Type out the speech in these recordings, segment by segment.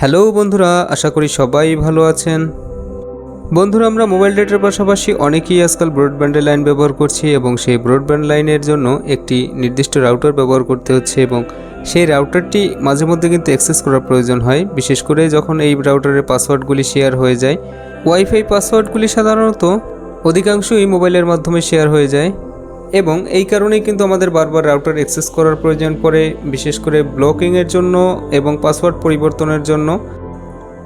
Hello বন্ধুরা, আশা করি সবাই ভালো আছেন। বন্ধুরা, আমরা মোবাইল ডেটার পাশাপাশি অনেকেই আজকাল ব্রডব্যান্ডের লাইন ব্যবহার করছি এবং সেই ব্রডব্যান্ড লাইনের জন্য একটি নির্দিষ্ট রাউটার ব্যবহার করতে হচ্ছে এবং সেই রাউটারটি মাঝে মধ্যে কিন্তু অ্যাক্সেস করার প্রয়োজন হয়, বিশেষ করে যখন এই রাউটারের পাসওয়ার্ডগুলি শেয়ার হয়ে যায়। ওয়াইফাই পাসওয়ার্ডগুলি সাধারণত অধিকাংশই মোবাইলের মাধ্যমে শেয়ার হয়ে যায় এবং এই কারণেই কিন্তু আমাদের বারবার রাউটার অ্যাক্সেস করার প্রয়োজন পড়ে, বিশেষ করে ব্লকিংয়ের জন্য এবং পাসওয়ার্ড পরিবর্তনের জন্য।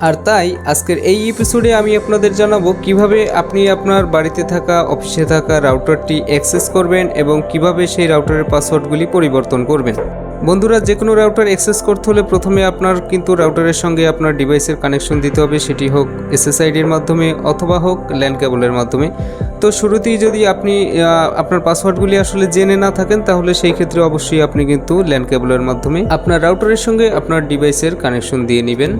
আর তাই আজকের এই এপিসোডে আমি আপনাদের জানাবো কিভাবে আপনি আপনার বাড়িতে থাকা, অফিসে থাকা রাউটারটি অ্যাক্সেস করবেন এবং কিভাবে সেই রাউটারের পাসওয়ার্ডগুলি পরিবর্তন করবেন। বন্ধুরা, যে কোনো রাউটার অ্যাক্সেস করতে হলে প্রথমে আপনার কিন্তু রাউটারের সঙ্গে আপনার ডিভাইসের কানেকশন দিতে হবে, সেটি হোক এসএসআইডির মাধ্যমে অথবা হোক ল্যান কেবলের মাধ্যমে। তো শুরুতেই যদি আপনি আপনার পাসওয়ার্ডগুলি আসলে জেনে না থাকেন, তাহলে সেই ক্ষেত্রে অবশ্যই আপনি কিন্তু ল্যান কেবলের মাধ্যমে আপনার রাউটারের সঙ্গে আপনার ডিভাইসের কানেকশন দিয়ে নেবেন।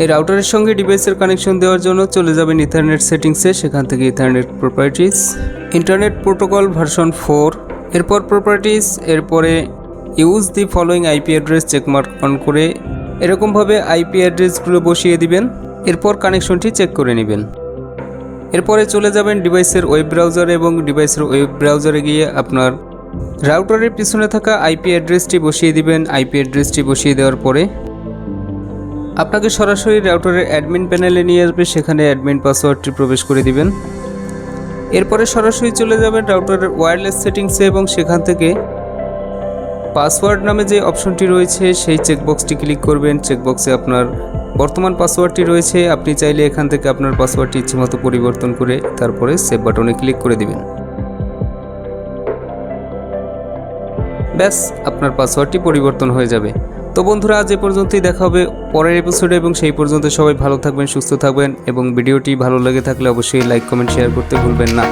এই রাউটারের সঙ্গে ডিভাইসের কানেকশন দেওয়ার জন্য চলে যাবেন ইথারনেট সেটিংসে, সেখান থেকে ethernet properties, internet protocol version 4, এরপর প্রপার্টিজ, এরপরে use the following IP address checkmark on করে এরকমভাবে আইপি অ্যাড্রেসগুলো বসিয়ে দিবেন। এরপর কানেকশনটি চেক করে নেবেন। এরপরে চলে যাবেন ডিভাইসের ওয়েব ব্রাউজারে এবং ডিভাইসের ওয়েব ব্রাউজারে গিয়ে আপনার রাউটারের পিছনে থাকা আইপি অ্যাড্রেসটি বসিয়ে দিবেন। আইপি অ্যাড্রেসটি বসিয়ে দেওয়ার পরে আপনাকে সরাসরি রাউটারের অ্যাডমিন প্যানেলে নিয়ে আসবে, সেখানে অ্যাডমিন পাসওয়ার্ডটি প্রবেশ করে দিবেন। এরপরে সরাসরি চলে যাবেন রাউটারের ওয়্যারলেস সেটিংসে এবং সেখান থেকে পাসওয়ার্ড নামে যে অপশনটি রয়েছে সেই চেকবক্সটি ক্লিক করবেন। চেকবক্সে আপনার বর্তমান পাসওয়ার্ডটি রয়েছে, আপনি চাইলে এখান থেকে আপনার পাসওয়ার্ডটি ইচ্ছেমতো পরিবর্তন করে তারপরে সেভ বাটনে ক্লিক করে দিবেন। ব্যাস, আপনার পাসওয়ার্ডটি পরিবর্তন হয়ে যাবে। তো বন্ধুরা, আজ এ পর্যন্তই, দেখা হবে পরের এপিসোডে এবং সেই পর্যন্ত সবাই ভালো থাকবেন, সুস্থ থাকবেন এবং ভিডিওটি ভালো লেগে থাকলে অবশ্যই লাইক, কমেন্ট, শেয়ার করতে ভুলবেন না।